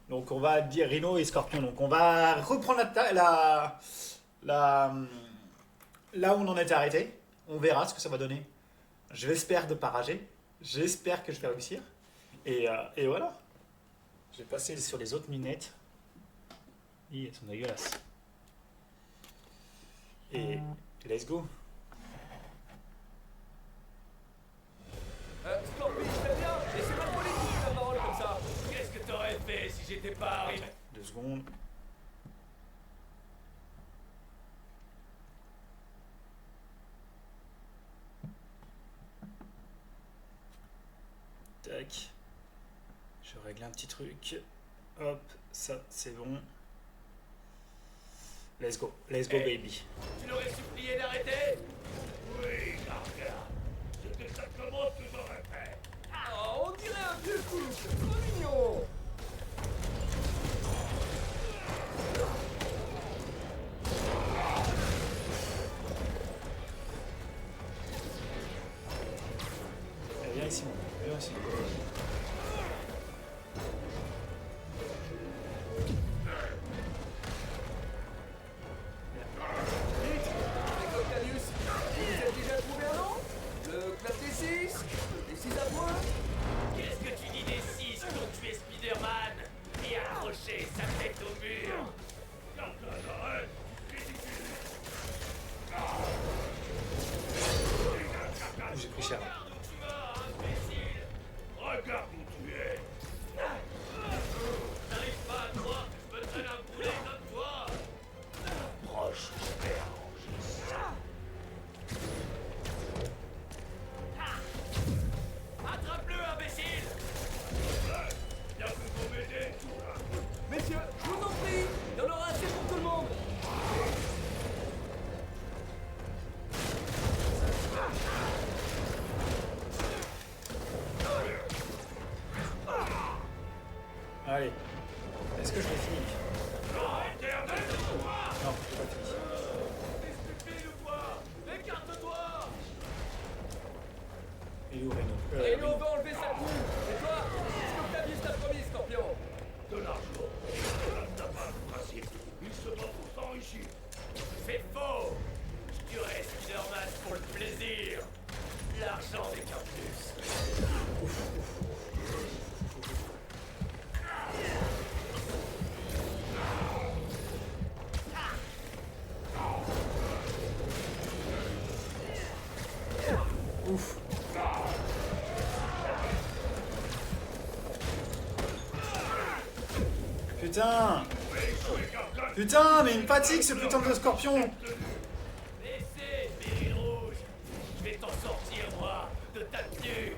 Donc on va dire Rhino et Scorpion. Donc on va reprendre la- là où on en était arrêté. On verra ce que ça va donner. Je l'espère de pas rager. J'espère que je vais réussir. Et voilà. Je vais passer sur les autres minettes. Elles sont dégueulasses. Et let's go. Scorpion, très bien. Et c'est mal poli de couper la parole comme ça. Qu'est-ce que t'aurais fait si j'étais pas arrivé? 2 secondes. Tac. Je règle un petit truc. Hop, ça c'est bon. Let's go Hey. baby. Tu l'aurais supplié d'arrêter? Oui, Gargara. C'est exactement ce que j'aurais fait. Oh, on dirait un vieux couple. C'est trop mignon. Viens ici, viens ici. Vite, avec Octavius. Vous êtes déjà trouvé un nom? Le club des 6? Les 6 à points? Qu'est-ce que tu dis des 6 qui ont tué Spider-Man et accroché sa tête au mur? Arrête. J'ai pris cher. Regarde où tu vas, imbécile! Regarde où tu es! T'arrives pas à croire que je me traîne un boulet comme toi? Proche, je vais arranger ça. Attrape-le, imbécile! Y'a plus pour m'aider! Messieurs, je vous en prie! Il y en aura assez pour tout le monde! Allez. Est-ce que je l'ai fini? Non, je l'ai pas fini. T'es stupide ou quoi? Écarte-toi! Et où Rhino Rhino va enlever sa coupe! Et toi? Qu'est-ce qu'Octavius t'a promis, Scorpion? De l'argent. Ça n'a pas de principe. Il se bat pour s'enrichir. C'est faux! Je tuerai Spider-Man pour le plaisir! L'argent n'est qu'un plus! Ouf. Putain. Putain, mais il me fatigue ce putain de scorpion. Laissez, Péril Rouge! Je vais t'en sortir, moi, de ta tenue!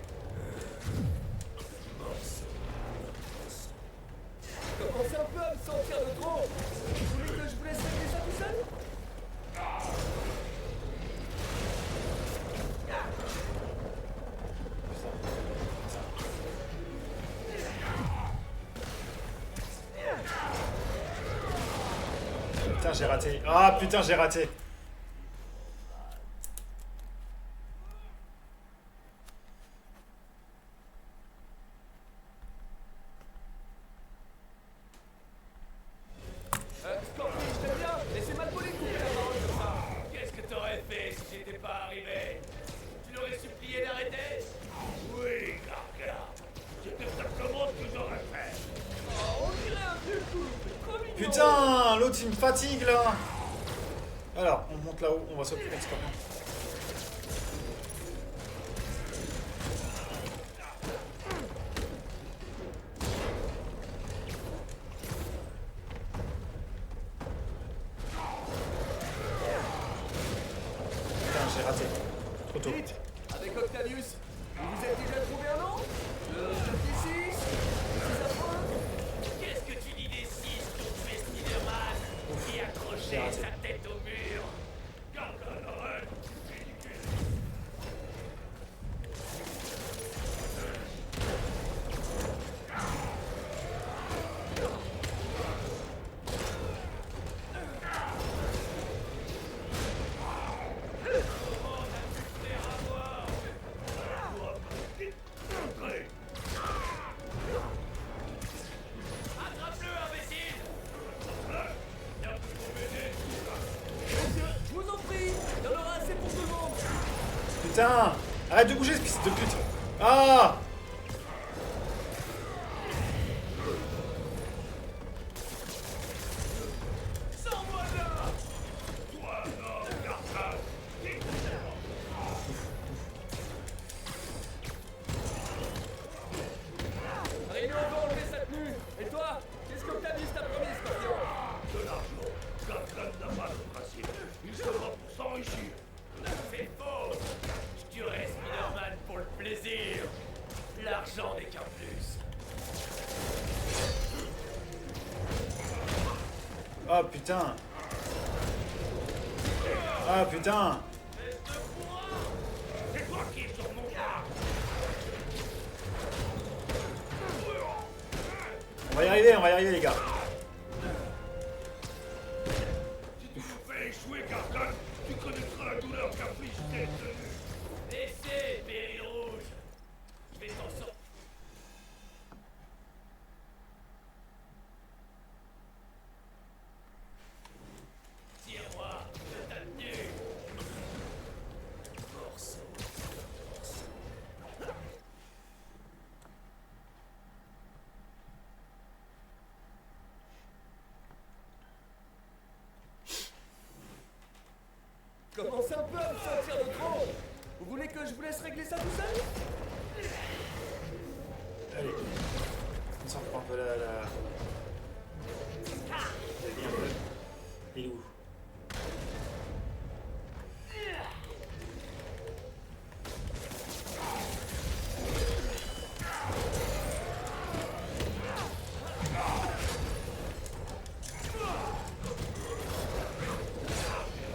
Je commence un peu à me sentir de trop! Vous voulez que je vous laisse régler ça tout seul? Putain, j'ai raté. Ah putain, j'ai raté. Scorpion, je t'aime bien, mais c'est mal poli de couper la parole comme ça! Qu'est-ce que t'aurais fait si j'étais pas arrivé? Tu l'aurais supplié d'arrêter? Oui, Gargara. C'est exactement ce que j'aurais fait. Oh, on dirait un vieux couple! C'est trop mignon! Putain, l'autre il me fatigue là. Alors, on monte là-haut, on va s'occuper de scorpion. Putain, j'ai raté. Trop tôt. Vite, avec Octavius, vous êtes déjà trouvé un nom? Le club des 6? Les 6 à points? Qu'est-ce que tu dis des 6 qui ont tué Spider-Man et accroché raté. sa tête au mur? Gargara, arrête. putain! Arrête de bouger, ce fils de pute! Ah! Sors-moi de là! Toi, non, Garçon. Réunion va enlever sa tenue. Et toi, qu'est-ce que Octavius t'a promis, Scorpion? De l'argent. Garçon n'a pas de principe. Il se bat pour s'enrichir. C'est faux! Je tuerai Spider-Man pour le plaisir! L'argent n'est qu'un plus! Oh putain! Ah putain! C'est toi qui es sur mon bras. On va y arriver les gars. Si tu me fais échouer, Garçon, tu connaîtras la douleur qu'inflige cette tenue. Laissez, Péril Rouge! Je vais t'en sortir. Tire-moi de ta tenue! Morceau. Commence un peu à me sentir de trop! Vous voulez que je vous laisse régler ça tout seul? Allez. On s'en prend un peu la... Vas-y, un peu. Il est où?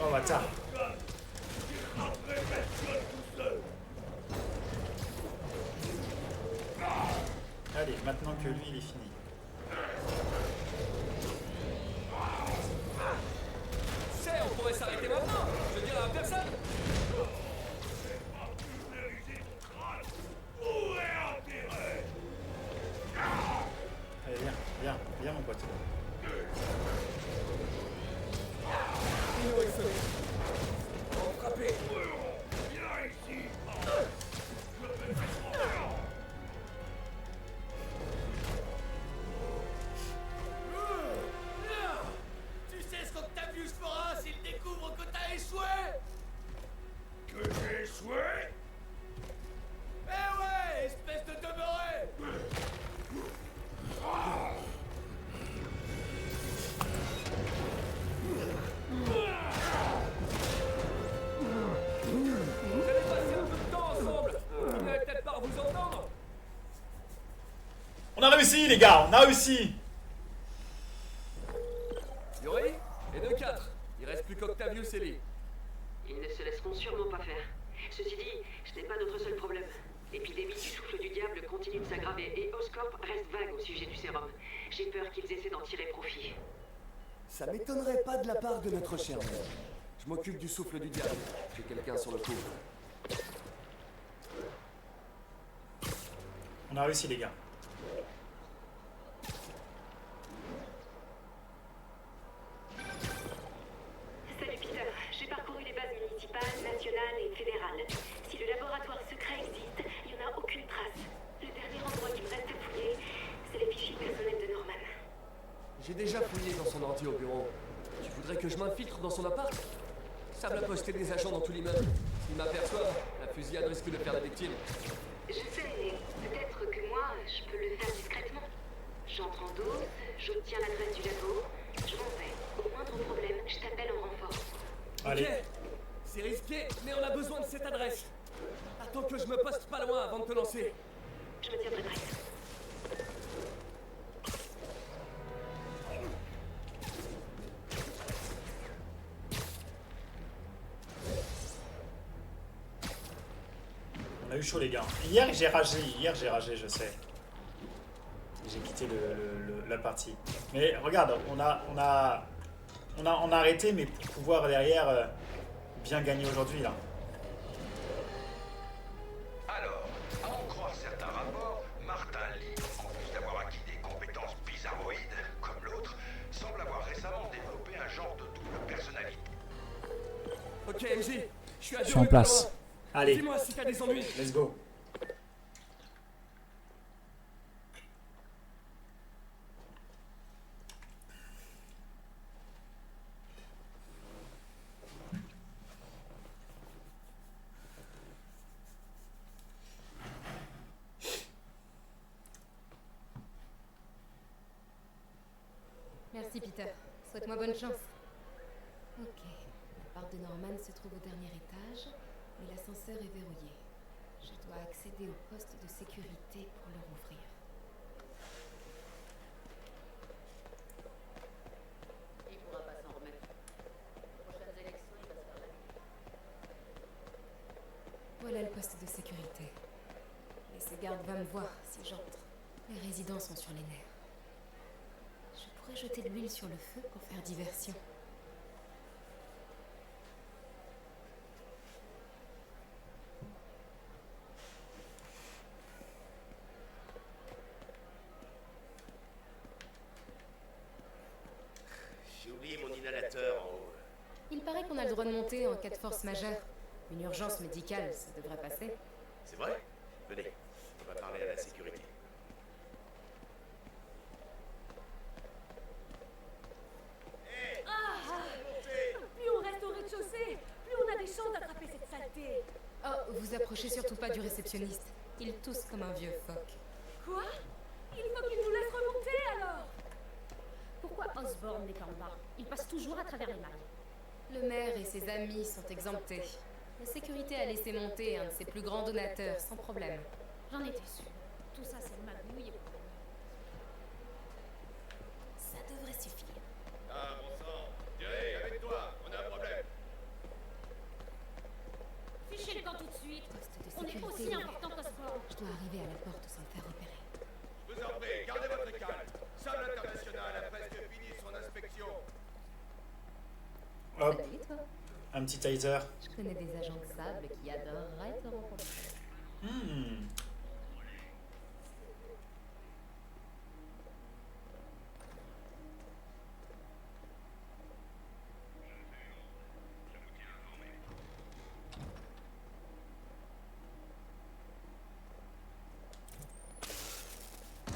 Oh bâtard. Après, personne tout seul. Allez, maintenant que lui il est fini. Tu sais, on pourrait s'arrêter maintenant! Je dirais à personne! Pulvériser ton crâne. Où est enterré? Allez, viens mon pote. Dino est sonné. On va frapper. Viens ici. Je vais faire mon temps. Tu sais ce qu'Octavius fera s'il découvre que t'as échoué? Que j'ai échoué? Eh ouais, espèce de demeuré! Vous allez passer un peu de temps ensemble! Vous n'allez peut-être pas vous entendre! On a réussi les gars, on a réussi. Yuri, et 2-4. Il reste plus qu'Octavius et Lee. Ils ne se laisseront sûrement pas faire. Ceci dit, ce n'est pas notre seul problème. L'épidémie du souffle du diable continue de s'aggraver et Oscorp reste vague au sujet du sérum. J'ai peur qu'ils essaient d'en tirer profit. Ça m'étonnerait pas de la part de notre cher mère. Je m'occupe du souffle du diable. J'ai quelqu'un sur le coup. On a réussi les gars. Salut Peter, j'ai parcouru les bases municipales, nationales et fédérales. Si le laboratoire secret existe, il n'y en a aucune trace. Le dernier endroit qui me reste à fouiller, c'est les fichiers personnels de Norman. J'ai déjà fouillé dans son ordi au bureau. Tu voudrais que je m'infiltre dans son appart? Sam a posté des agents dans tout l'immeuble. S'ils m'aperçoivent, la fusillade risque de faire la victime. Je sais, mais peut-être que moi, je peux le faire discrètement. J'entre en dose, j'obtiens l'adresse du labo, je m'en vais. Au moindre problème, je t'appelle en renfort. Allez. Ok, c'est risqué, mais on a besoin de cette adresse. Attends que je me poste pas loin avant de te lancer. Je me tiendrai prête. On a eu chaud les gars. Hier j'ai ragé, je sais. J'ai quitté la partie. Mais regarde, on a arrêté, mais pour pouvoir derrière bien gagner aujourd'hui là. Alors, à en croire certains rapports, Martin Lee, en plus d'avoir acquis des compétences bizarroïdes, comme l'autre, semble avoir récemment développé un genre de double personnalité. Ok, MJ, je suis à Je suis deux en rues plus place. loin. Allez, Dis-moi si t'as des ennuis. let's go. Merci Peter. Souhaite-moi bonne chance. Ok. L'appart de Norman se trouve au dernier étage, mais l'ascenseur est verrouillé. Je dois accéder au poste de sécurité pour le rouvrir. Il pourra pas s'en remettre. Les prochaines élections, il va se faire la nuit. Voilà le poste de sécurité. Et ce garde va me voir si j'entre. Les résidents sont sur les nerfs. Je pourrais jeter de l'huile sur le feu pour faire diversion. J'ai oublié mon inhalateur en haut. Il paraît qu'on a le droit de monter en cas de force majeure. Une urgence médicale, ça devrait passer. C'est vrai? Venez, on va parler à la sécurité. Plus on reste au rez-de-chaussée, plus on a des chances d'attraper cette saleté. Oh, vous approchez surtout pas du réceptionniste. Il tousse comme un vieux phoque. Quoi? Il faut qu'il nous laisse remonter alors. Pourquoi Osborne n'est pas en bas? Il passe toujours à travers les mailles. Le maire et ses amis sont exemptés. La sécurité a laissé monter un de ses plus grands donateurs, sans problème. J'en étais sûre. Tout ça, c'est le magouille. Ça devrait suffire. Ah, bon sang. Thierry, avec toi, on a un problème. Fichez le camp tout de suite. Poste de On est sécurité. aussi important qu'Osborne. Je dois arriver à la porte sans me faire repérer. Je vous en prie, gardez votre calme. Sable International a presque fini son inspection. Hop, Salut toi. un petit taser. Je connais des agents de sable qui adoreraient te rencontrer. Hmm.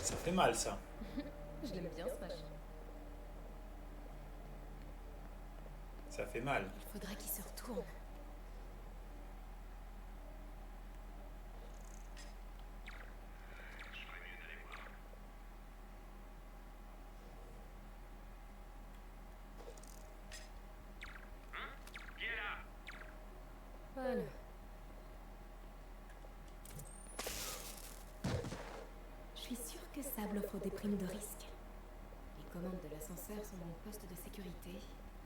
Ça fait mal, ça. Je l'aime bien ce machin. Ça fait mal. Il faudra qu'il se retourne. Qui est là? Voilà. Je suis sûre que Sable offre des primes de risque. Les commandes de l'ascenseur sont dans le poste de sécurité,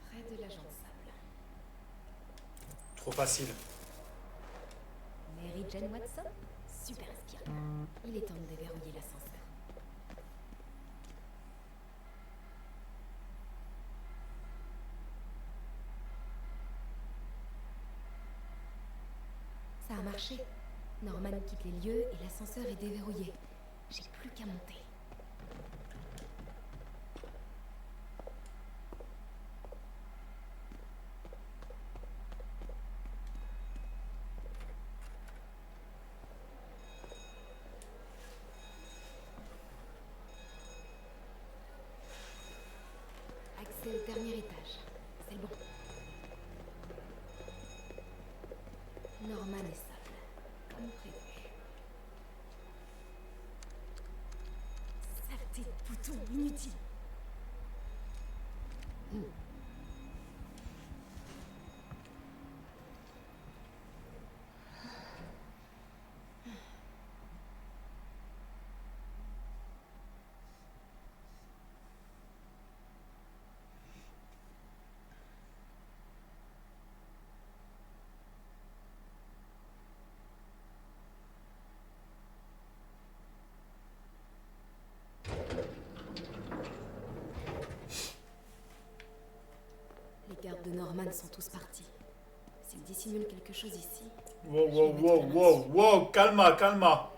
près de l'agent de Sable. Trop facile. Mary Jane Watson, super inspirant. Il est temps de déverrouiller l'ascenseur. Ça a marché. Norman quitte les lieux et l'ascenseur est déverrouillé. J'ai plus qu'à monter. Accès au dernier étage. C'est bon. Norman et Sable, comme prévu. Saleté de bouton inutile. Les gardes de Norman sont tous partis. S'ils dissimulent quelque chose ici... Wow, wow, wow, wow, wow, calma, calma.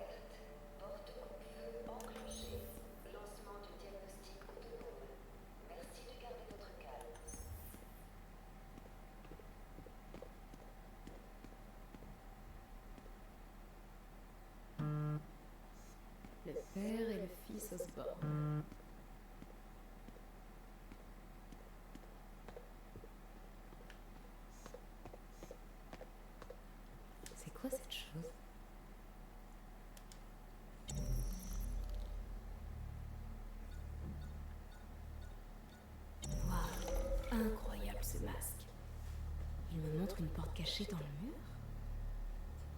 peut-être une porte cachée dans le mur?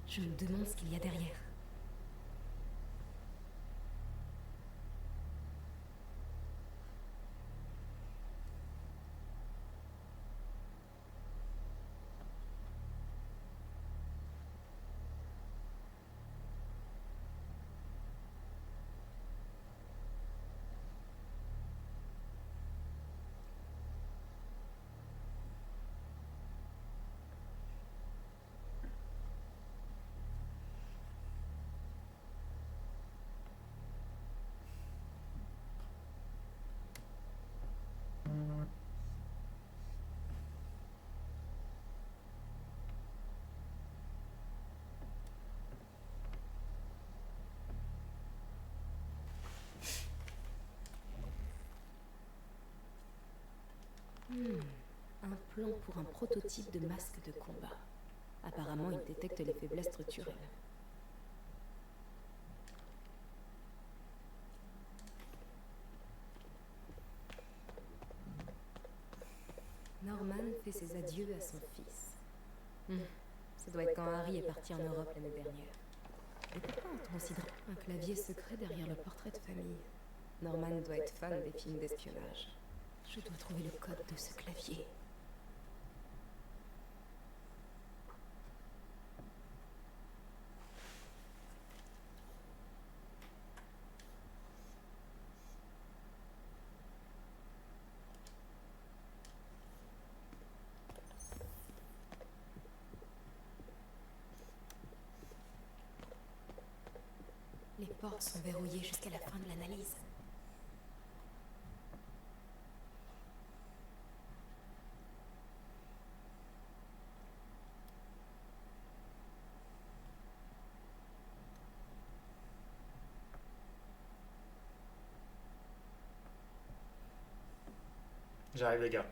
Je me demande ce qu'il y a derrière. Un plan pour un prototype de masque de combat. Apparemment, il détecte les faiblesses structurelles. Norman fait ses adieux à son fils. Ça doit être quand Harry est parti en Europe l'année dernière. Et pourquoi on considère un clavier secret derrière le portrait de famille? Norman doit être fan des films d'espionnage. Je dois trouver le code de ce clavier. Les portes sont verrouillées jusqu'à la fin de l'analyse. J'arrive les gars.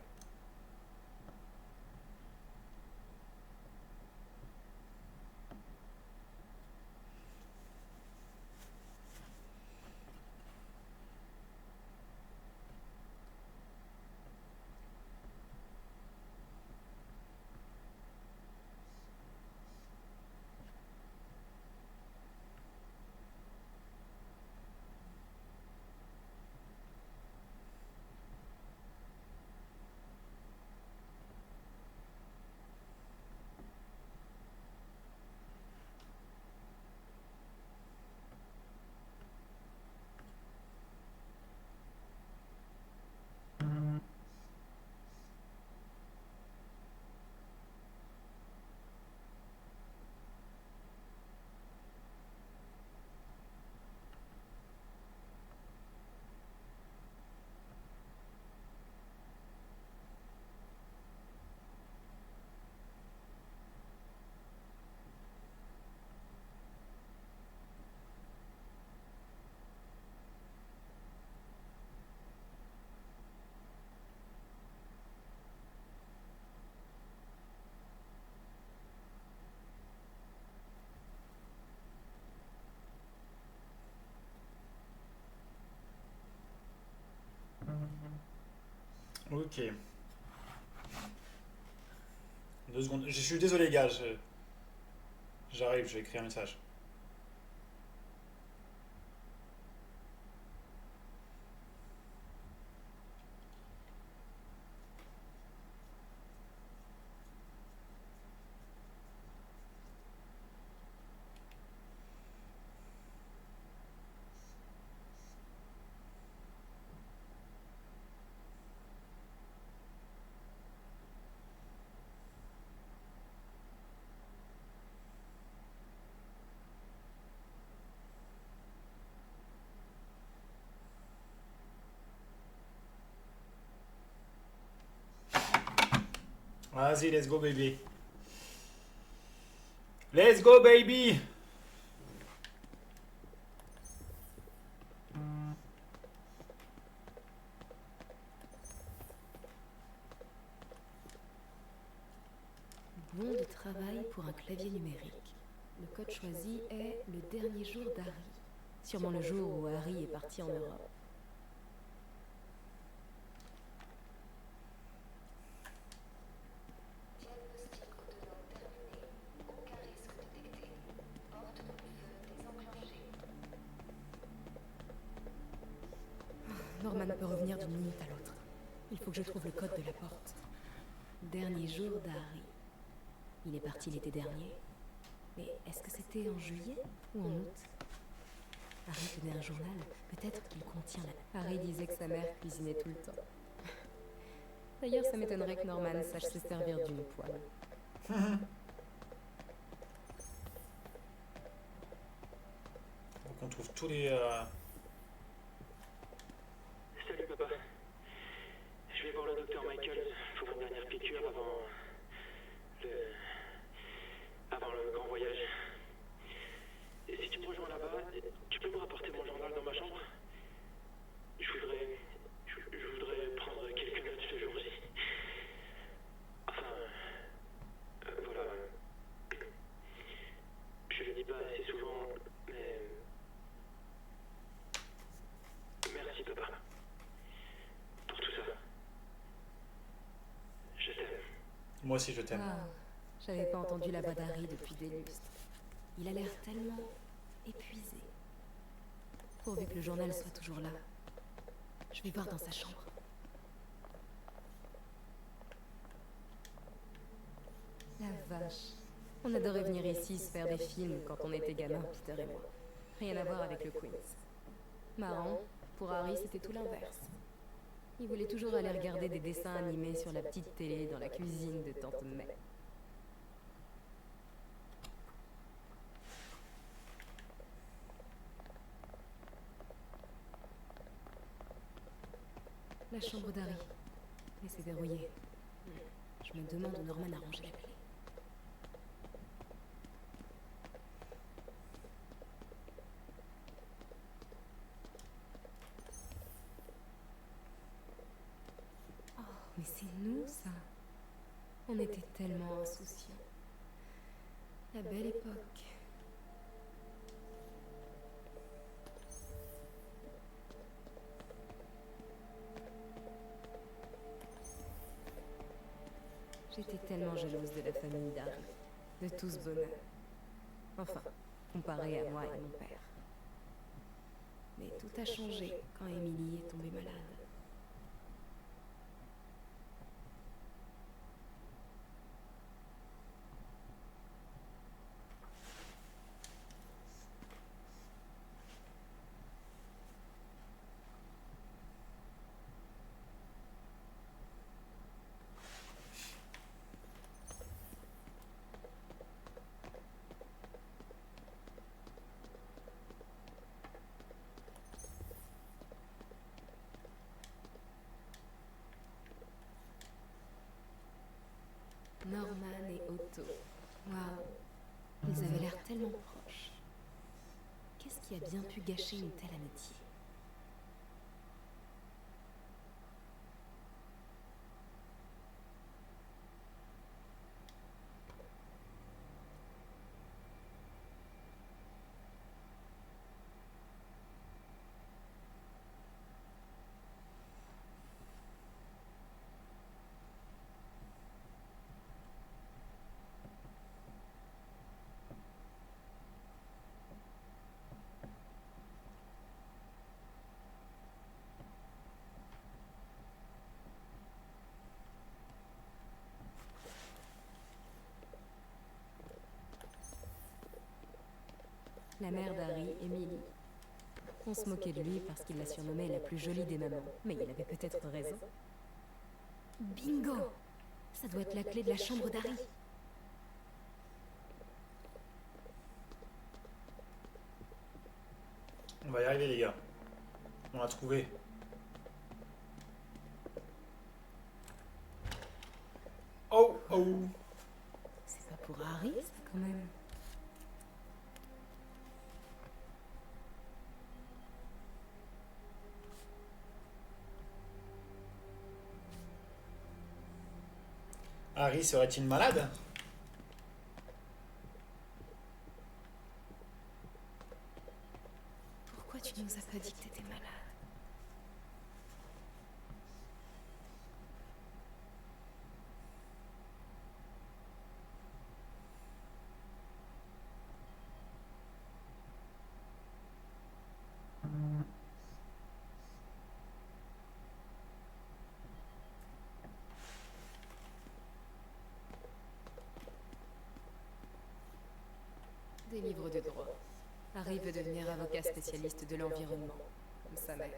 Ok. 2 secondes. Je suis désolé, gars. J'arrive, je vais écrire un message. Vas-y, let's go, baby. Let's go, baby. Bon de travail pour un clavier numérique. Le code choisi est le dernier jour d'Harry. Sûrement le jour où Harry est parti en Europe. Diagnostic servir d'une minute à l'autre. Il faut que je trouve le code de la porte. Dernier jour d'Harry. Il est parti l'été dernier. Mais est-ce que c'était en juillet ou en août? Harry tenait un journal. Peut-être qu'il contient la... Harry disait que sa mère cuisinait tout le temps. D'ailleurs, ça m'étonnerait que Norman sache se servir d'une poêle. Donc on trouve tous les... Salut papa. Je vais voir le docteur Michael pour une dernière piqûre avant le grand voyage. Et si tu me rejoins là-bas, tu peux me rapporter mon journal dans ma chambre? Je voudrais prendre quelques notes ce jour-ci. Enfin, voilà. Je le dis pas assez souvent, mais... Merci papa. Pour tout ça. Je t'aime. Moi aussi je t'aime. Ah, j'avais pas entendu la voix d'Harry depuis des lustres. Il a l'air tellement épuisé. Pourvu que le journal soit toujours là. Je vais voir dans sa chambre. La vache. On adorait venir ici se faire des films quand on était gamin, Peter et moi. Rien à voir avec le Queens. Marrant, pour Harry c'était tout l'inverse. Il voulait toujours aller regarder des dessins animés sur la petite télé dans la cuisine de Tante May. La chambre d'Harry. Mais c'est verrouillé. Je me demande où Norman a rangé la clé. Oh, mais c'est nous, ça. On était tellement insouciants. La belle époque. J'étais tellement jalouse de la famille d'Harry, de tout ce bonheur. Enfin, comparé à moi et mon père. Mais tout a changé quand Emily est tombée malade. Norman et Otto. Waouh. Ils avaient l'air tellement proches. Qu'est-ce qui a bien pu gâcher une telle amitié? La mère d'Harry, Emily. On se moquait de lui parce qu'il la surnommait la plus jolie des mamans. Mais il avait peut-être raison. Bingo! Ça doit être la clé de la chambre d'Harry. On va y arriver les gars. On l'a trouvé. Oh oh. C'est pas pour Harry, ça, quand même. Harry serait-il malade? Pourquoi tu nous as pas dit que t'étais malade? Des livres de droit. Harry veut devenir avocat spécialiste de l'environnement, comme sa mère.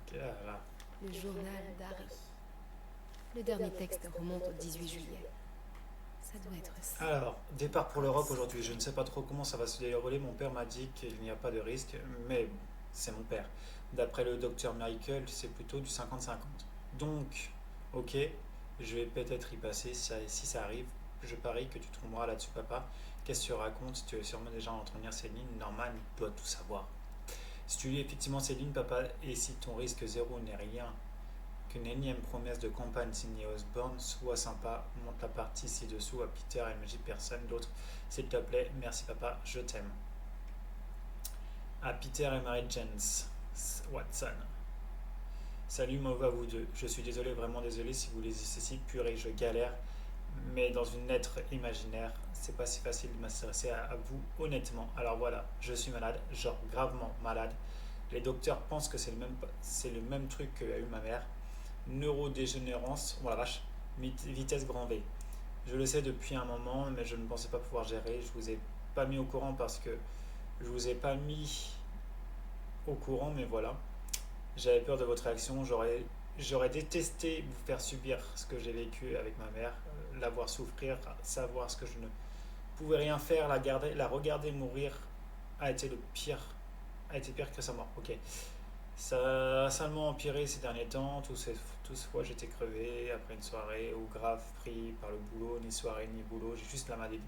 Ok, là. Le journal d'Harry. Le dernier texte remonte au 18 juillet. Ça doit être ça. Alors, départ pour l'Europe aujourd'hui. Je ne sais pas trop comment ça va se dérouler. Mon père m'a dit qu'il n'y a pas de risque, mais c'est mon père. D'après le docteur Miracle, c'est plutôt du 50-50. Donc, ok, je vais peut-être y passer si ça arrive. Je parie que tu tomberas là-dessus, papa. Qu'est-ce que tu racontes? Tu es sûrement déjà en train de lire Céline. Norman doit tout savoir. Si tu lis effectivement Céline, papa, et si ton risque zéro n'est rien qu'une énième promesse de campagne signée Osborne, sois sympa, monte la partie ci-dessous à Peter et MJ, personne d'autre. S'il te plaît, merci papa, je t'aime. À Peter et Mary Jane Watson. Salut, mauvais à vous deux. Je suis désolé, vraiment désolé si vous lisez ceci, purée, je galère. Mais dans une lettre imaginaire, c'est pas si facile de m'intéresser à vous, honnêtement. Alors voilà, je suis malade, genre gravement malade. Les docteurs pensent que c'est le même truc qu'a eu ma mère. Neurodégénérance, oh la vache, vitesse grand V. Je le sais depuis un moment, mais je ne pensais pas pouvoir gérer. Je vous ai pas mis au courant parce que je vous ai pas mis au courant, mais voilà. J'avais peur de votre réaction. J'aurais détesté vous faire subir ce que j'ai vécu avec ma mère, la voir souffrir, savoir ce que je ne pouvais rien faire, la regarder mourir a été pire que sa mort. Ok. Ça a salement empiré ces derniers temps. Tous ces fois, j'étais crevé après une soirée ou grave pris par le boulot, ni soirée ni boulot. J'ai juste la maladie.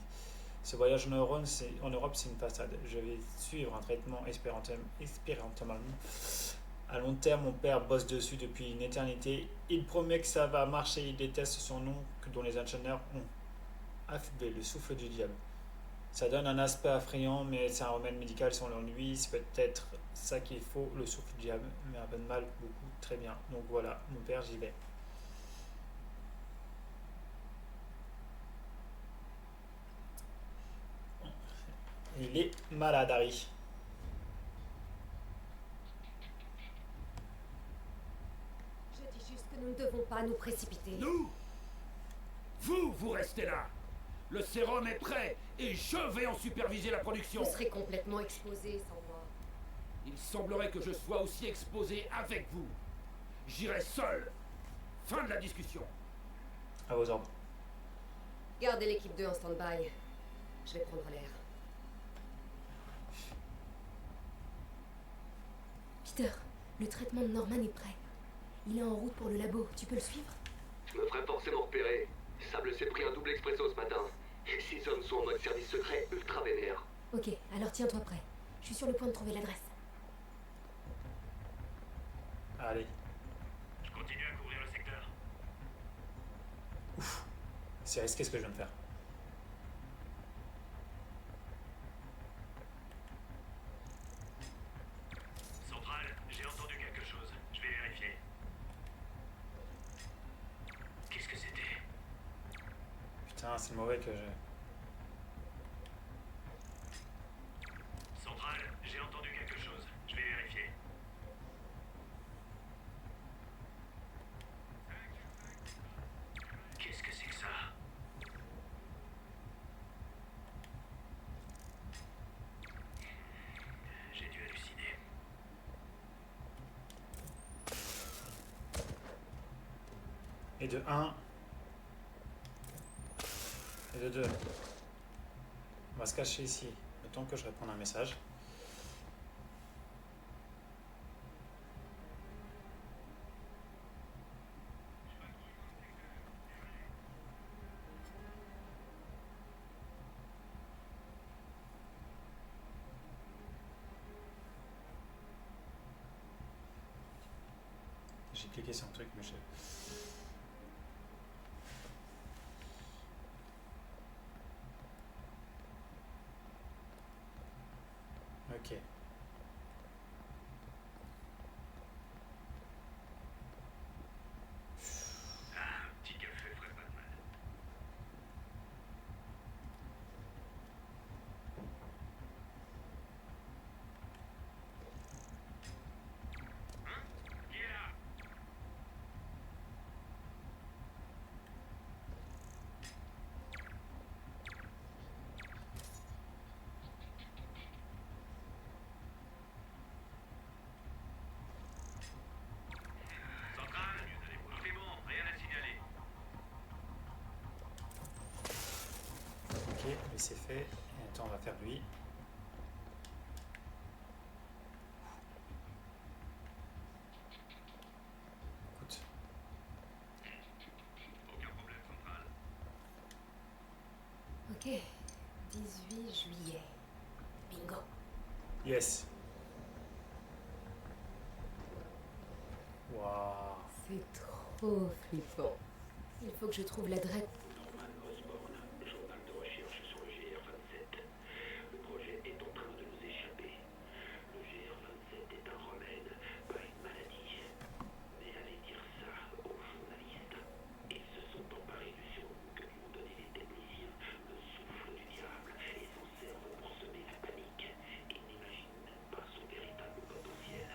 Ce voyage en Europe, c'est une façade. Je vais suivre un traitement expérimental. À long terme, mon père bosse dessus depuis une éternité. Il promet que ça va marcher. Il déteste son nom, dont les ingénieurs ont affublé le souffle du diable. Ça donne un aspect effrayant, mais c'est un remède médical selon lui. C'est peut-être ça qu'il faut, le souffle du diable. Mais un peu de mal, beaucoup, très bien. Donc voilà, mon père, j'y vais. Il est malade, Harry. Je dis juste que nous ne devons pas nous précipiter. Nous? Vous restez là. Le sérum est prêt et je vais en superviser la production. Vous serez complètement exposé sans moi. Il semblerait que je sois aussi exposé avec vous. J'irai seul. Fin de la discussion. À vos ordres. Gardez l'équipe 2 en stand-by. Je vais prendre l'air. Peter, le traitement de Norman est prêt. Il est en route pour le labo. Tu peux le suivre? Je me ferais forcément repérer. Sable s'est pris un double expresso ce matin. Et 6 hommes sont en mode service secret ultra vénère. Ok, alors tiens-toi prêt. Je suis sur le point de trouver l'adresse. Allez. Je continue à couvrir le secteur. Ouf. C'est risqué ce que je viens de faire. Centrale, j'ai entendu quelque chose. Je vais vérifier. Qu'est-ce que c'était? Putain, c'est mauvais que j'ai. Centrale, j'ai entendu quelque chose. Je vais vérifier. Qu'est-ce que c'est que ça? J'ai dû halluciner. Et de 1. Et de 2. On va se cacher ici. Le temps que je réponde à un message. J'ai cliqué sur un truc, mais je... Ok. Lui c'est fait. Et attends, on va faire lui. Écoute. Aucun problème central. Ok, 18 juillet. Bingo. Yes. Waouh. C'est trop flippant. Il faut que je trouve l'adresse. Norman Osborn, journal de recherche sur le GR-27. Le projet est en train de nous échapper. Le GR-27 est un remède, pas une maladie. Mais allez dire ça aux journalistes. Ils se sont emparés du surnom que lui ont donné les techniciens, le souffle du diable, et son cerveau pour semer la panique. Ils n'imaginent même pas son véritable potentiel.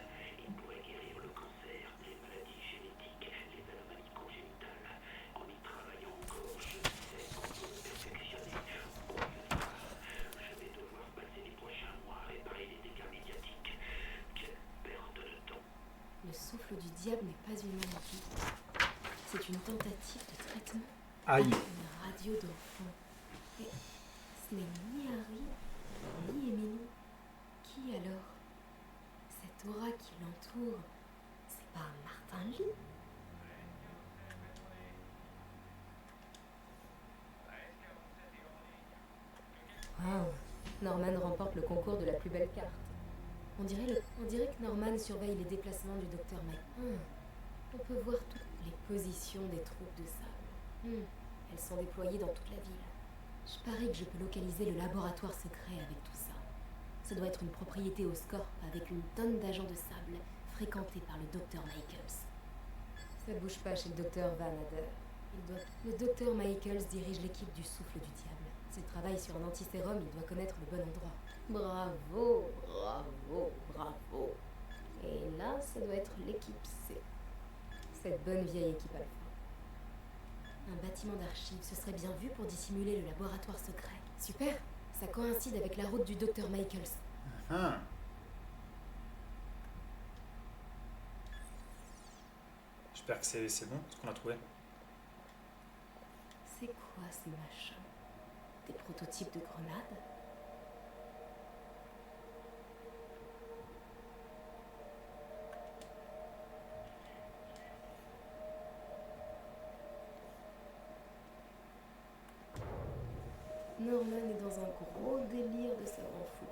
Il pourrait guérir le cancer, les maladies génétiques, les anomalies congénitales. En y travaillant encore, je sais qu'on peut le perfectionner. Au lieu de ça, je vais devoir passer les prochains mois à réparer les dégâts médiatiques. Quelle perte de temps. Le souffle du diable n'est pas une maladie. C'est une tentative de traitement. Aïe. Une radio d'enfant. Et ce n'est ni Harry, ni Emily. Qui alors? Cette aura qui l'entoure, c'est pas Martin Lee? Wow. Norman remporte le concours de la plus belle carte. On dirait que Norman surveille les déplacements du docteur Mike. On peut voir toutes les positions des troupes de sable. Elles sont déployées dans toute la ville. Je parie que je peux localiser le laboratoire secret avec tout ça. Ça doit être une propriété au Scorp avec une tonne d'agents de sable fréquentés par le docteur Michaels. Ça bouge pas chez le docteur Van Adder. Le docteur Michaels dirige l'équipe du souffle du diable. S'il travaille sur un antisérum, il doit connaître le bon endroit. Bravo, bravo, bravo. Et là, ça doit être l'équipe C. Cette bonne vieille équipe alpha. Un bâtiment d'archives, ce serait bien vu pour dissimuler le laboratoire secret. Super, ça coïncide avec la route du docteur Michaels. Ah. J'espère que c'est bon, ce qu'on a trouvé. C'est quoi ces machins? Des prototypes de grenades? Norman est dans un gros délire de savant fou.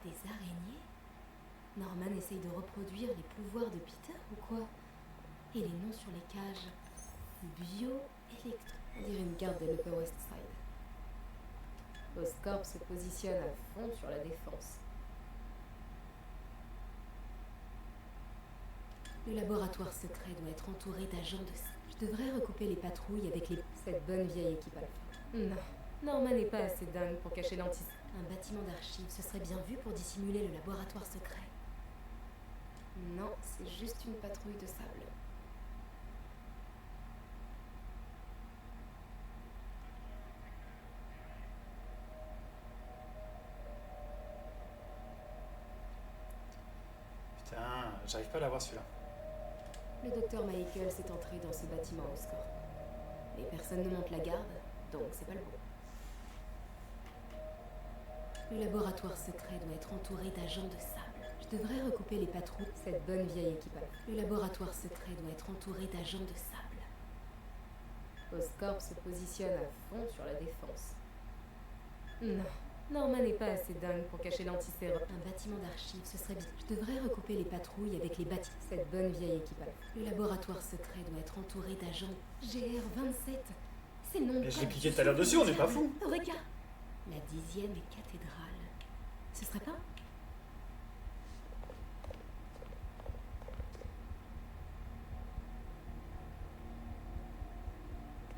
Des araignées? Norman essaye de reproduire les pouvoirs de Peter ou quoi? Et les noms sur les cages? Bio-électro. On dirait une carte de l'Upper West Side. Oscorp se positionne à fond sur la défense. Le laboratoire secret doit être entouré d'agents de... Je devrais recouper les patrouilles avec cette bonne vieille équipe alpha. Non, Norman n'est pas assez dingue pour cacher l'anti... Un bâtiment d'archives, ce serait bien vu pour dissimuler le laboratoire secret. Non, c'est juste une patrouille de sable. Putain, j'arrive pas à l'avoir celui-là. Le docteur Michaels est entré dans ce bâtiment au Scorp. Et personne ne monte la garde, donc c'est pas le bon. Le laboratoire secret doit être entouré d'agents de sable. Je devrais recouper les patrouilles. Cette bonne vieille équipe alpha. Le laboratoire secret doit être entouré d'agents de sable. Oscorp se positionne à fond sur la défense. Non, Norman n'est pas assez dingue pour cacher l'antisérum. Un bâtiment d'archives, ce serait bien. Je devrais recouper les patrouilles avec les bâtiments. Cette bonne vieille équipe alpha. Le laboratoire secret doit être entouré d'agents GR-27. C'est le nom de... J'ai cliqué tout à l'heure dessus, on n'est pas fou. Eureka! La 10e cathédrale. Ce serait pas?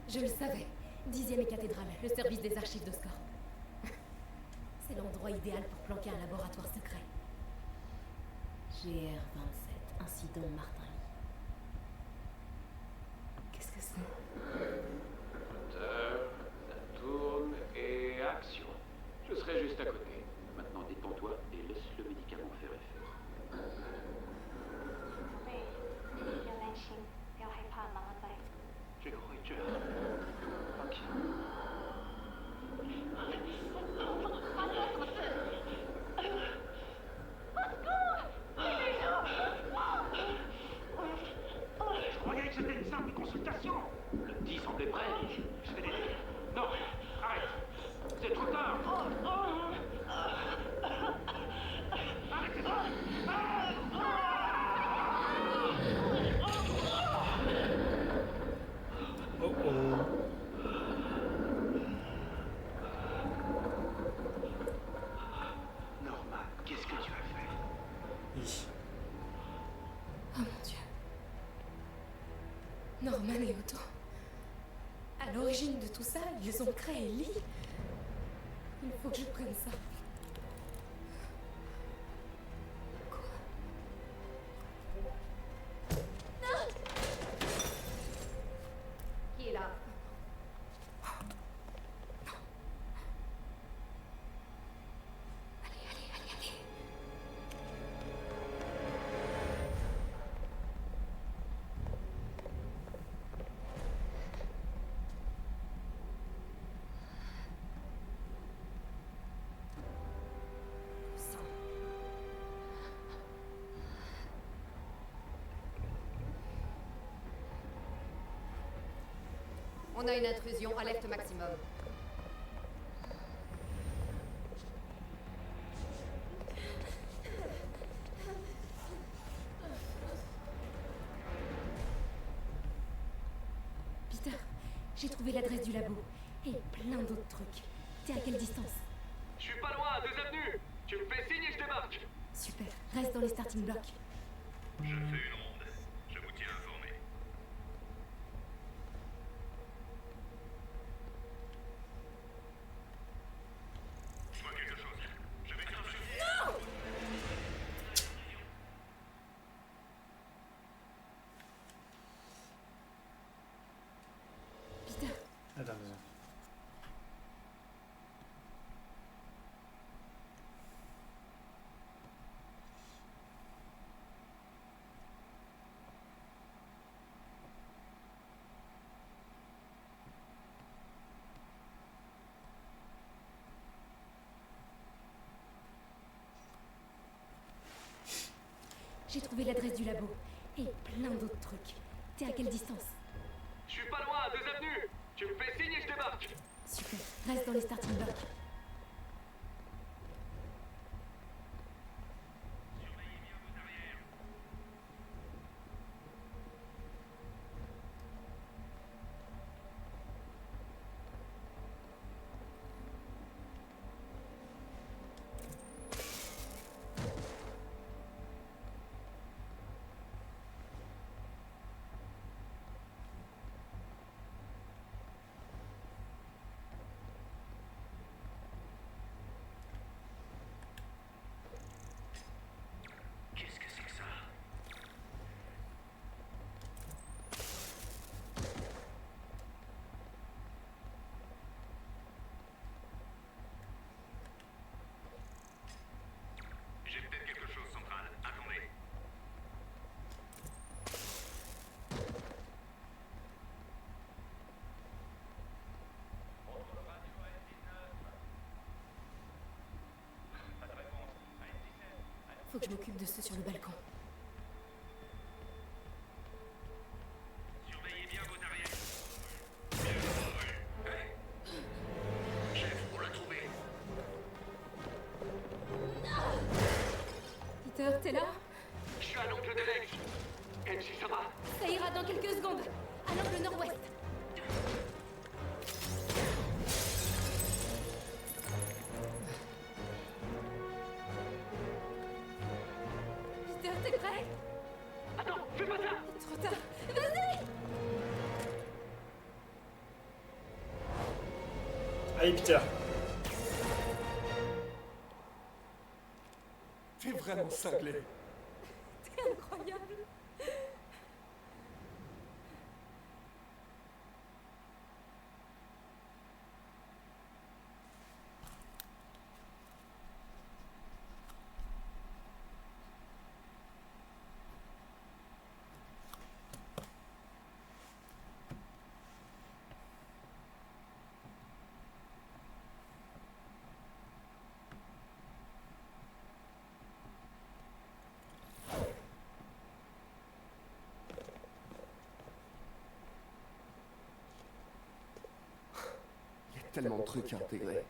Je le savais. 10e cathédrale, le service des archives de Scorp. C'est l'endroit idéal pour planquer un laboratoire secret. GR-27, incident Martin Lee. attention. Le petit semblait prêt. Je vais l'aider. Non, arrête. C'est trop tard. Arrêtez ça. Oh oh. Norman, qu'est-ce que tu as fait? Oui. Oh mon Dieu. Norman et Otto. À l'origine de tout ça, ils ont créé Lee. Il faut que je prenne ça. Quoi? Non! Qui est là? Allez. Sang. On a une intrusion, alerte maximum. Peter, j'ai trouvé l'adresse du labo. Et plein d'autres trucs. T'es à quelle distance? Je suis pas loin, 2 avenues. Tu me fais signe et je débarque. Super, reste dans les starting blocks. Je fais une ronde. Je vous tiens informé. Je vois quelque chose. Je vais chercher. Peter, Attends. j'ai trouvé l'adresse du labo. Et plein d'autres trucs. T'es à quelle distance? Je suis pas loin, 2 avenues. Tu me fais signe et je débarque. Super, reste dans les starting blocks. Qu'est-ce que c'est que ça? J'ai peut-être quelque chose, Central. Attendez. Faut que je m'occupe de ceux sur le balcon. Surveillez bien vos arrières. Chef, on l'a trouvé. Peter, t'es là? Je suis à l'oncle d'Alex. MC-sama. Ça ira dans quelques secondes. À l'angle nord-ouest. Peter, t'es prêt? Attends, fais pas ça. Trop tard. Vas-y! Allez, Peter. T'es vraiment cinglé. T'es incroyable. tellement de trucs à intégrer.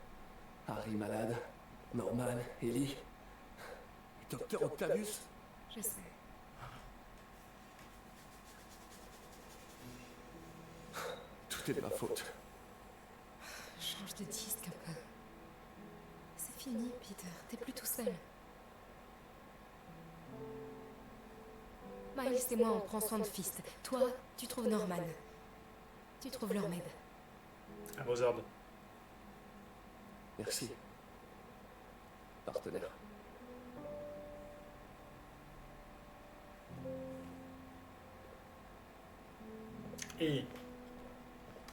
Harry malade, Norman, Ellie, et Docteur Octavius. Je sais. Tout est de ma faute. Change de disque un peu. C'est fini, Peter. T'es plus tout seul. Miles et moi, on prend soin de Fist. Toi, tu trouves Norman. Tu trouves leur remède. À vos ordres. Merci. Partenaire.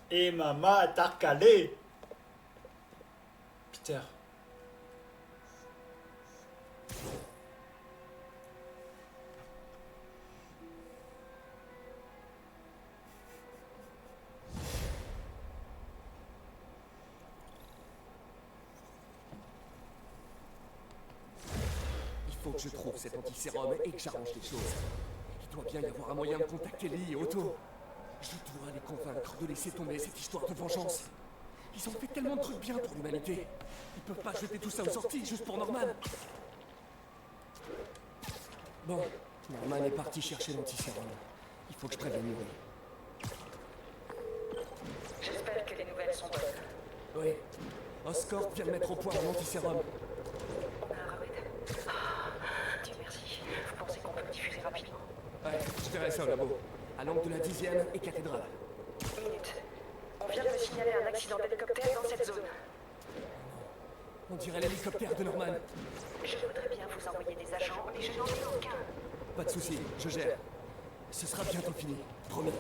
Et maman t'a calé. Peter. Il faut que je trouve cet antisérum et que j'arrange les choses. Il doit bien y avoir un moyen de contacter Lee et Otto. Je dois les convaincre de laisser tomber cette histoire de vengeance. Ils ont fait tellement de trucs bien pour l'humanité. Ils peuvent pas jeter tout ça aux sorties juste pour Norman. Bon, Norman est parti chercher l'antisérum. Il faut que je prévienne Yuri. J'espère que les nouvelles sont bonnes. Oui. Oscorp vient de mettre au point un antisérum. On a un remède. Ah, Dieu merci. Vous pensez qu'on peut le diffuser rapidement? Ouais, je verrai ça au labo. À l'angle de la 10e et cathédrale. Minute. On vient de me signaler un accident d'hélicoptère dans cette zone. On dirait l'hélicoptère de Norman. Je voudrais bien vous envoyer des agents, mais je n'en ai aucun. Pas de soucis, je gère. Ce sera bientôt fini, promis.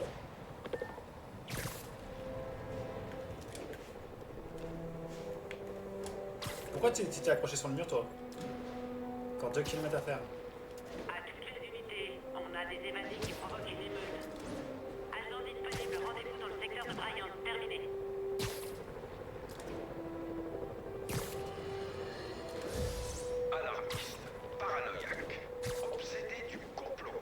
Pourquoi tu t'es accroché sur le mur, toi? Encore 2 km à faire. À toutes les unités, on a des évadés qui provoquent une émeute. Agent disponible, rendez-vous dans le secteur de Bryant. Terminé. Alarmiste, paranoïaque, obsédé du complot.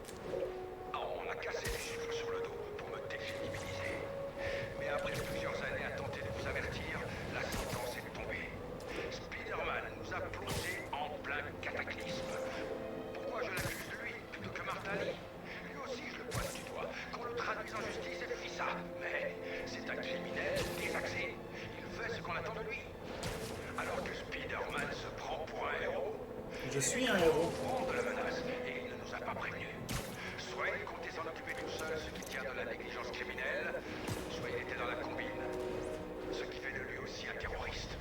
Ah, on a cassé les chiffres sur le dos pour me décrédibiliser. Mais après plusieurs années à tenter de vous avertir, la sentence est tombée. Spider-Man nous a plongé en plein cataclysme. Pourquoi je l'accuse de lui plutôt que Martha Lee? Lui aussi je le pointe du doigt. Qu'on le traduise en justice et fit ça. Mais c'est un criminel désaxé. Il fait ce qu'on attend de lui. Alors que Spider-Man se prend pour un héros. Je suis un héros. Au courant de la menace et il ne nous a pas prévenus. Soit il comptait s'en occuper tout seul, ce qui tient de la négligence criminelle, soit il était dans la combine. Ce qui fait de lui aussi un terroriste.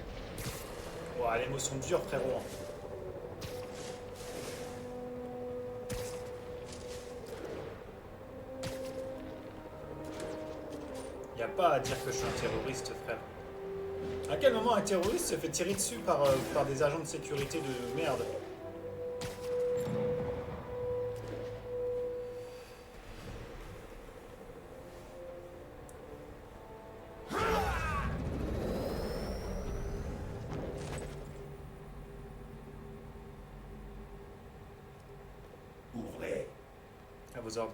Ouah, les mots sont durs, frérot. Y a pas à dire que je suis un terroriste, frère. À quel moment un terroriste se fait tirer dessus par des agents de sécurité de merde? Ouvrez. À vos ordres.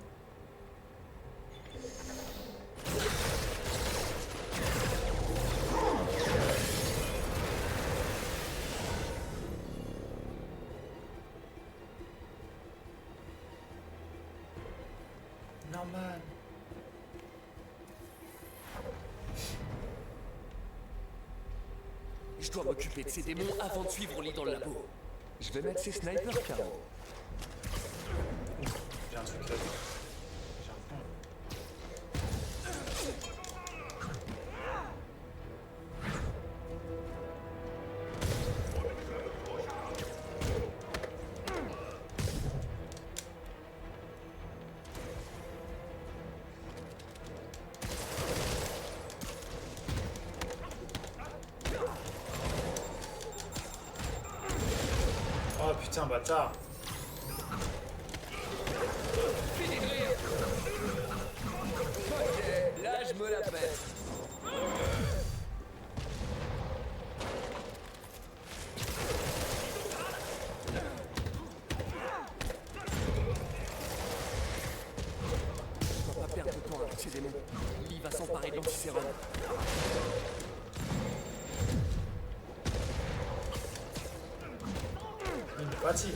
Norman. Je dois m'occuper de ces démons avant de suivre Lee dans le labo. Je vais mettre ces snipers KO. J'ai un truc là. J'ai un point. Oh putain, bâtard. Ok, là je me la pète. Je dois pas perdre de temps avec ces démons. Lee va s'emparer de l'antisérum. Fatigue.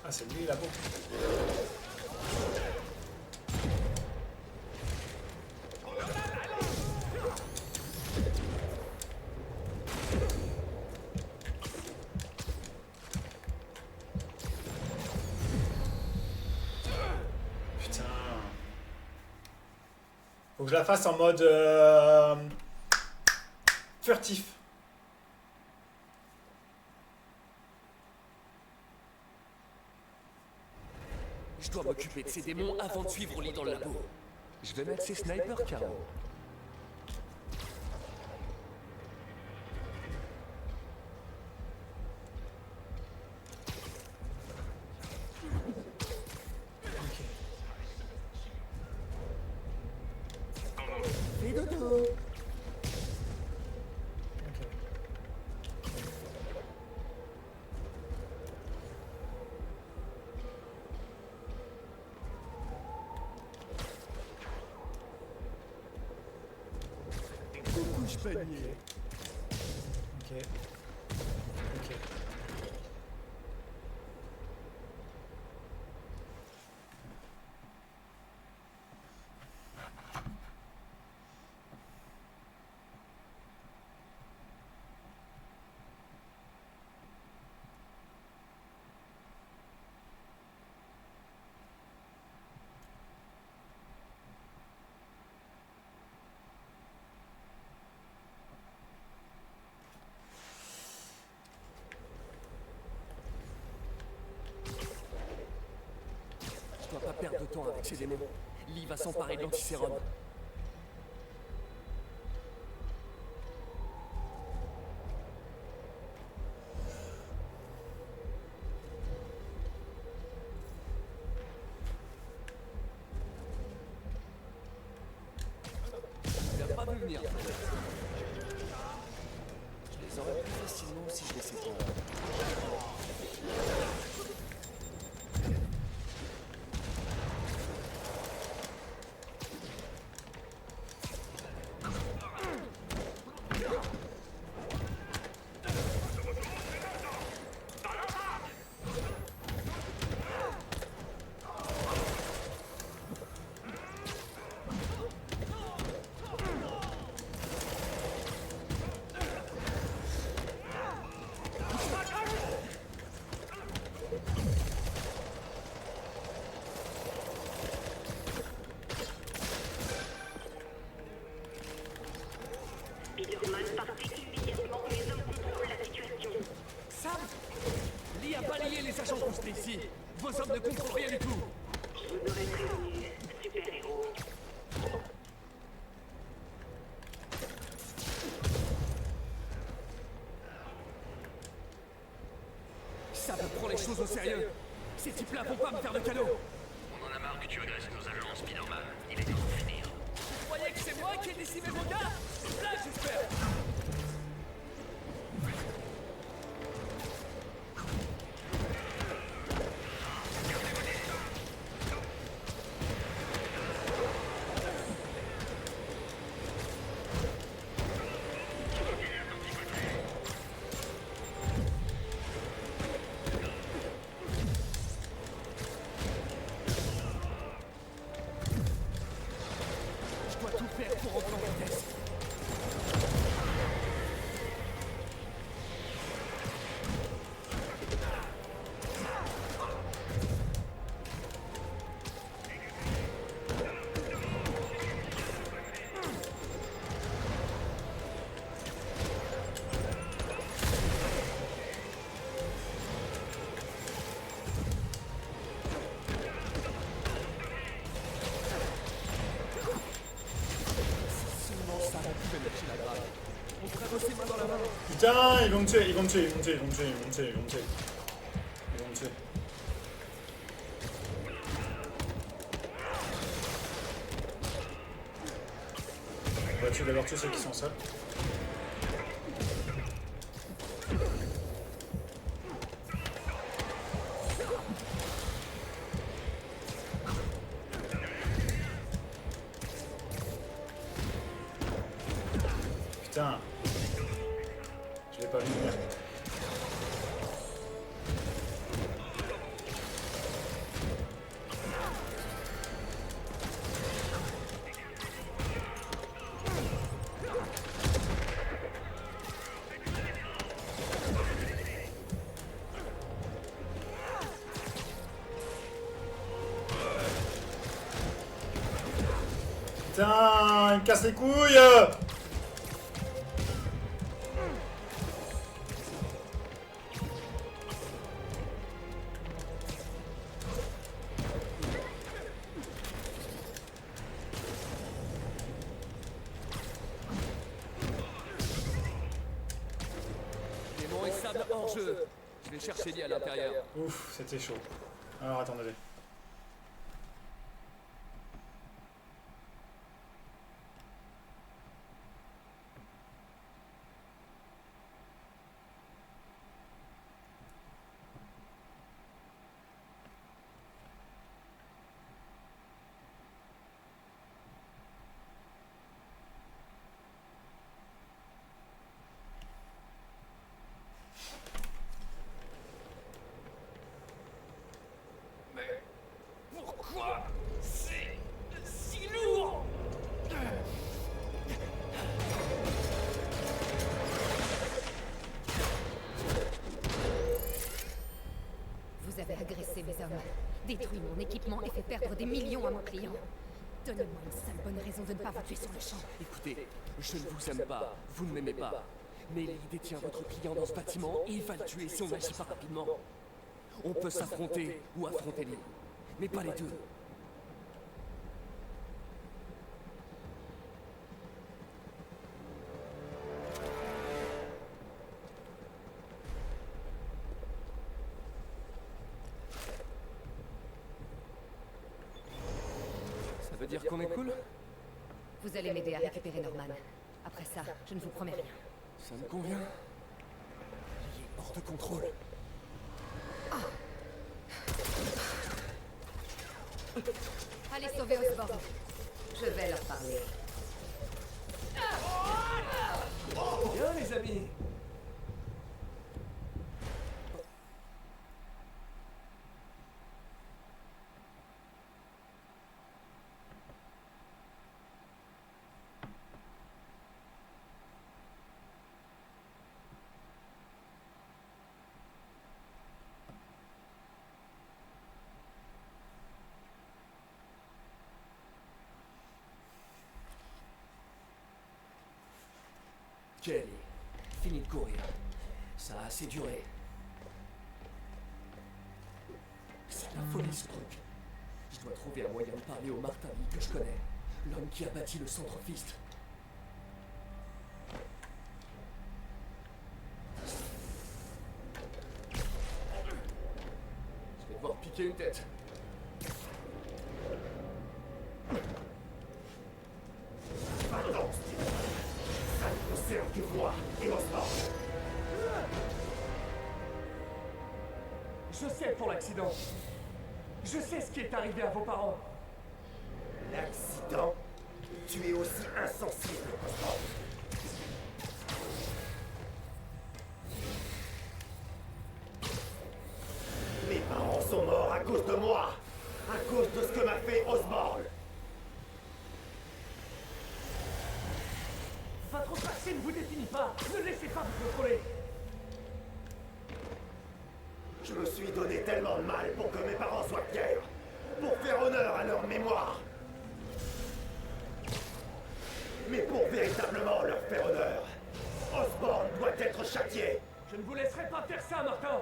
Ah, c'est lui là-bas. Putain. Faut que je la fasse en mode furtif. Je dois m'occuper de ces démons avant de suivre Oli dans le labo. Je vais mettre ces snipers KO. Fais dodo. Coucou, panier. Ok. Ok. Je dois pas perdre de temps avec ces démons. Lee va s'emparer de l'antisérum. Il a pas vu venir. Je les aurais plus facilement si je laissais tomber. Spider-Man, partez immédiatement. Les hommes contrôlent la situation. Sam, Lee a balayé les agents postés ici. Vos hommes ne contrôlent rien du tout. Je vous aurais prévenu, super-héros. Sam prend les choses au sérieux. Ces types-là vont pas me faire de cadeaux. On en a marre que tu agresses nos agents, Spider-Man. Il est temps de finir. Vous croyez que c'est moi qui ai décimé vos gars? Là, j'espère. Je dois tout faire pour rentrer en vitesse. Seulement ça pouvait lâcher la grave. On ferait bosser main dans la main. Putain, ils vont me tuer, ils vont me tuer, ils vont me tuer, ils vont me tuer, ils vont me tuer, ils vont me tuer. Ils vont me tuer. On va tuer d'abord tous ceux qui sont seuls. Putain. Je vais pas venir. Putain, il me casse les couilles. Démon et sable hors jeu. Je vais chercher Lee à l'intérieur. Ouf, c'était chaud. Alors attendez. Pourquoi c'est si lourd? Vous avez agressé mes hommes, détruit mon équipement et fait perdre des millions à mon client. Donnez-moi une seule bonne raison de ne pas vous tuer sur le champ. Écoutez, je ne vous aime pas, vous ne m'aimez pas. Mais Lee détient votre client dans ce bâtiment et il va le tuer si on n'agit pas rapidement. On peut s'affronter ou affronter Lee, mais pas les deux. Ça veut dire qu'on est cool? Vous allez m'aider à récupérer Norman. Après ça, je ne vous promets rien. Ça me convient. Il est hors de contrôle. Allez sauver Osborn. Je vais leur parler. Bien les amis. Kelly, fini de courir. Ça a assez duré. C'est la folie ce truc. Je dois trouver un moyen de parler au Martin Lee que je connais. L'homme qui a bâti le centre Fist. Je vais devoir piquer une tête. Attends, Steve. Ça ne concerne que moi et Osborn. Je sais pour l'accident. Je sais ce qui est arrivé à vos parents. L'accident? Tu es aussi insensible, Osborn. Mes parents sont morts à cause de moi. À cause de ce que m'a fait Osborn. Votre passé ne vous définit pas. Ne laissez pas vous contrôler. Je me suis donné tellement de mal pour que mes parents soient fiers. Pour faire honneur à leur mémoire. Mais pour véritablement leur faire honneur, Osborn doit être châtié. Je ne vous laisserai pas faire ça, Martin.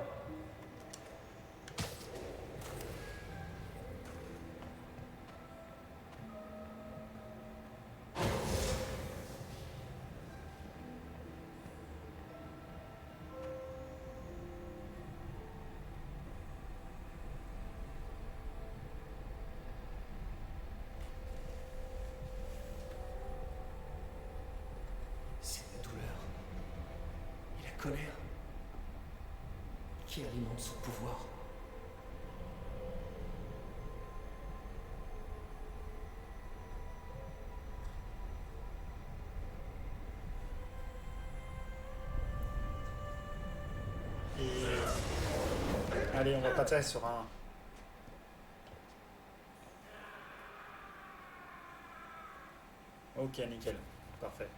colère qui alimente son pouvoir. Et... Allez, on va passer sur un... Ok, nickel. Parfait.